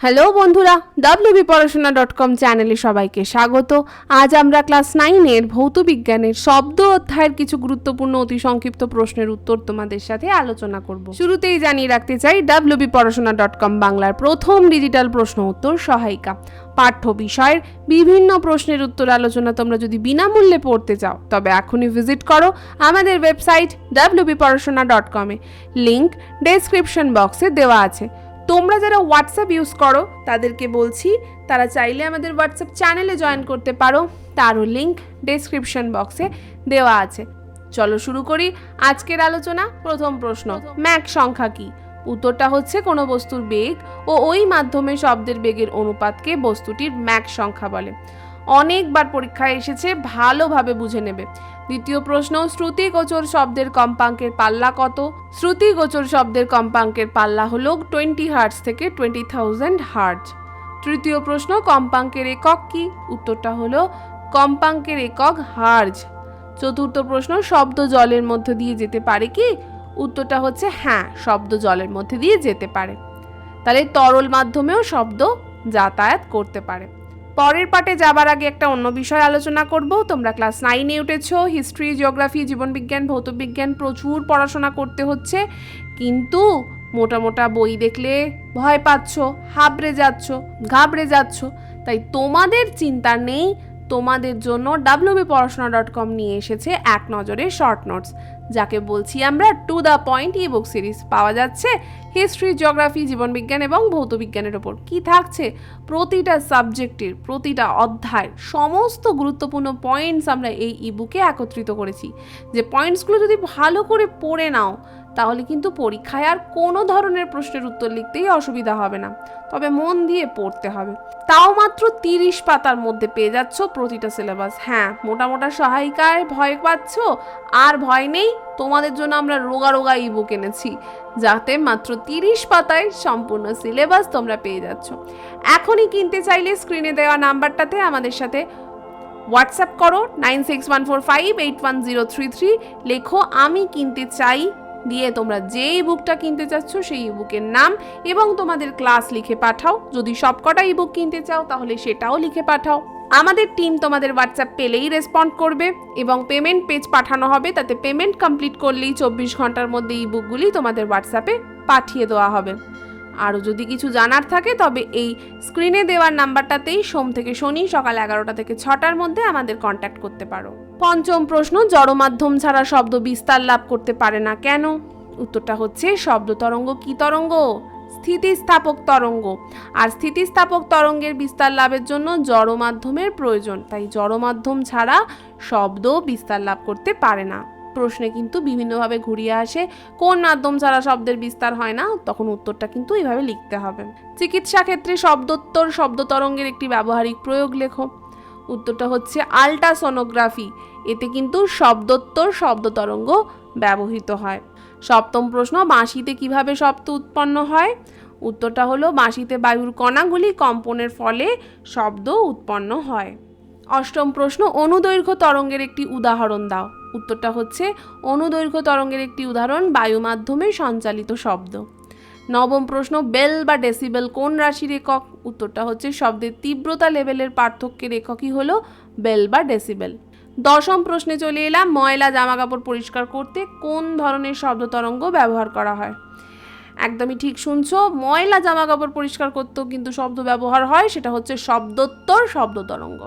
Hello বন্ধুরা, wbporashona.com চ্যানেলে সবাইকে স্বাগত। আজ আমরা ক্লাস 9-এর ভৌতবিজ্ঞানের শব্দ অধ্যায়ের কিছু গুরুত্বপূর্ণ অতি সংক্ষিপ্ত প্রশ্নের উত্তর তোমাদের সাথে আলোচনা করব। শুরুতেই জানিয়ে রাখতে চাই, wbporashona.com বাংলার প্রথম ডিজিটাল প্রশ্ন উত্তর সহায়িকা। পাঠ্য বিষয়ের বিভিন্ন প্রশ্নের উত্তর আলোচনা তোমরা যদি বিনামূল্যে পড়তে চাও তবে এখনই ভিজিট করো আমাদের ওয়েবসাইট wbporashona.com এ। লিংক ডেসক্রিপশন বক্সে দেওয়া আছে। তোমরা যারা হোয়াটসঅ্যাপ ইউজ করো তাদেরকে বলছি তারা চাইলে আমাদের হোয়াটসঅ্যাপ চ্যানেলে জয়েন করতে পারো, তারও লিংক ডেসক্রিপশন বক্সে দেওয়া আছে। চলো শুরু করি আজকের আলোচনা। প্রথম প্রশ্ন, ম্যাক সংখ্যা কি? উত্তরটা হচ্ছে কোনো বস্তুর বেগ ও ওই মাধ্যমে শব্দের বেগের অনুপাতকে বস্তুটির ম্যাক সংখ্যা বলে। অনেকবার পরীক্ষায় এসেছে, ভালোভাবে বুঝে নেবে। দ্বিতীয় প্রশ্ন, শ্রুতিগোচর শব্দের কম্পাঙ্কের পাল্লা কত? শ্রুতিগোচর শব্দের কম্পাঙ্কের পাল্লা হলো 20 হার্টজ থেকে 20,000 হার্টজ। তৃতীয় প্রশ্ন, কম্পাঙ্কের একক কি? উত্তরটা হলো কম্পাঙ্কের একক হার্জ। চতুর্থ প্রশ্ন, শব্দ জলের মধ্যে দিয়ে যেতে পারে কি? উত্তরটা হচ্ছে হ্যাঁ, শব্দ জলের মধ্যে দিয়ে যেতে পারে। তাহলে তরল মাধ্যমেও শব্দ যাতায়াত করতে পারে। পরের পার্টে যাবার আগে একটা অন্য বিষয় আলোচনা করব। তোমরা ক্লাস 9-এ উঠেছো, হিস্ট্রি, জিওগ্রাফি, জীবনবিজ্ঞান, ভৌতবিজ্ঞান প্রচুর পড়াশোনা করতে হচ্ছে, কিন্তু মোটা মোটা বই দেখলে ভয় পাচ্ছ, ঘাবড়ে যাচ্ছ। তাই তোমাদের চিন্তা নেই, তোমাদের জন্য wbporashona.com নিয়ে এসেছে এক নজরে শর্ট নোটস, যাকে বলছি আমরা to the point E book series. পাওয়া যাচ্ছে হিস্ট্রি, জিওগ্রাফি, জীবনবিজ্ঞান এবং ভৌতবিজ্ঞানের ওপর। কি থাকছে? প্রতিটা সাবজেক্টের প্রতিটা অধ্যায়ের সমস্ত গুরুত্বপূর্ণ পয়েন্টস আমরা এই ইবুকে একত্রিত করেছি। যে পয়েন্টসগুলো যদি ভালো করে পড়ে নাও তাহলে কিন্তু পরীক্ষায় আর কোনো ধরনের প্রশ্নের উত্তর লিখতেই অসুবিধা হবে না। তবে মন দিয়ে পড়তে হবে। তাও মাত্র 30 পাতার মধ্যে পেয়ে যাচ্ছ প্রতিটা সিলেবাস। হ্যাঁ, মোটা সহায়িকায় ভয় পাচ্ছ, আর ভয় নেই, তোমাদের জন্য আমরা রোগা ইবুক এনেছি, যাতে মাত্র 30 পাতায় সম্পূর্ণ সিলেবাস তোমরা পেয়ে যাচ্ছ। এখনই কিনতে চাইলে স্ক্রিনে দেওয়া নাম্বারটাতে আমাদের সাথে হোয়াটসঅ্যাপ করো, 9614581033। লেখো আমি কিনতে চাই, দিয়ে তোমরা যে ইবুকটা কিনতে চাচ্ছ সেই ইবুকের নাম এবং তোমাদের ক্লাস লিখে পাঠাও। যদি সবকটা ইবুক কিনতে চাও তাহলে সেটাও লিখে পাঠাও। আমাদের টিম তোমাদের হোয়াটসঅ্যাপ পেলেই রেসপন্ড করবে এবং পেমেন্ট পেজ পাঠানো হবে। তাতে পেমেন্ট কমপ্লিট করলেই 24 ঘন্টার মধ্যে ইবুকগুলি তোমাদের হোয়াটসঅ্যাপে পাঠিয়ে দেওয়া হবে। আরও যদি কিছু জানার থাকে তবে এই স্ক্রিনে দেওয়ার নাম্বারটাতেই সোম থেকে শনি সকাল 11টা থেকে 6টার মধ্যে আমাদের কন্ট্যাক্ট করতে পারো। পঞ্চম প্রশ্ন, জড় মাধ্যম ছাড়া শব্দ বিস্তার লাভ করতে পারে না কেন? উত্তরটা হচ্ছে শব্দ তরঙ্গ কি তরঙ্গ? স্থিতিস্থাপক তরঙ্গ। আর স্থিতিস্থাপক তরঙ্গের বিস্তার লাভের জন্য জড় মাধ্যমের প্রয়োজন। তাই জড় মাধ্যম ছাড়া শব্দ বিস্তার লাভ করতে পারে না। প্রশ্নে কিন্তু বিভিন্নভাবে ঘুরিয়ে আসে কোন মাধ্যম ছাড়া শব্দের বিস্তার হয় না, তখন উত্তরটা কিন্তু এইভাবে লিখতে হবে। চিকিৎসা ক্ষেত্রে শব্দোত্তর শব্দ তরঙ্গের একটি ব্যবহারিক প্রয়োগ লেখো। উত্তরটা হচ্ছে আল্ট্রাসোনোগ্রাফি। এতে কিন্তু শব্দোত্তর শব্দ তরঙ্গ ব্যবহৃত হয়। সপ্তম প্রশ্ন, বাঁশিতে কিভাবে শব্দ উৎপন্ন হয়? উত্তরটা হলো বাঁশিতে বায়ুর কণাগুলি কম্পনের ফলে শব্দ উৎপন্ন হয়। অষ্টম প্রশ্ন, অনুদৈর্ঘ্য তরঙ্গের একটি উদাহরণ দাও। উত্তরটা হচ্ছে অনুদৈর্ঘ্য তরঙ্গের একটি উদাহরণ বায়ু মাধ্যমে সঞ্চালিত শব্দ। নবম প্রশ্ন, বেল বা ডেসিবেল কোন রাশির একক? উত্তরটা হচ্ছে শব্দের তীব্রতা লেভেলের পার্থক্যের এককই হলো বেল বা ডেসিবেল। দশম প্রশ্নে চলে এলাম, ময়লা জামাকাপড় পরিষ্কার করতে কোন ধরনের শব্দ তরঙ্গ ব্যবহার করা হয়? একদমই ঠিক শুনছো, ময়লা জামাকাপড় পরিষ্কার করতেও কিন্তু শব্দ ব্যবহার হয়, সেটা হচ্ছে শব্দোত্তর শব্দ তরঙ্গ।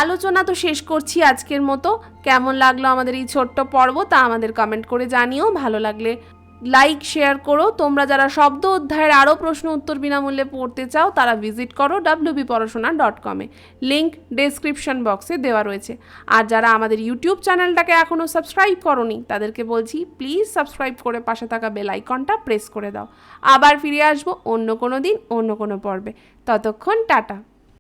আলোচনা তো শেষ করছি আজকের মতো। কেমন লাগলো আমাদের এই ছোট্ট পর্ব তা আমাদের কমেন্ট করে জানিও। ভালো লাগলে লাইক শেয়ার করো। তোমরা যারা শব্দ অধ্যায়ের আরও প্রশ্ন উত্তর বিনামূল্যে পড়তে চাও তারা ভিজিট করো wbporashona.com এ। লিংক ডেসক্রিপশন বক্সে দেওয়া রয়েছে। আর যারা আমাদের ইউটিউব চ্যানেলটাকে এখনও সাবস্ক্রাইব করোনি তাদেরকে বলছি প্লিজ সাবস্ক্রাইব করে পাশে থাকা বেল আইকনটা প্রেস করে দাও। আবার ফিরে আসবো অন্য কোনো দিন অন্য কোনো পর্বে। ততক্ষণ টাটা।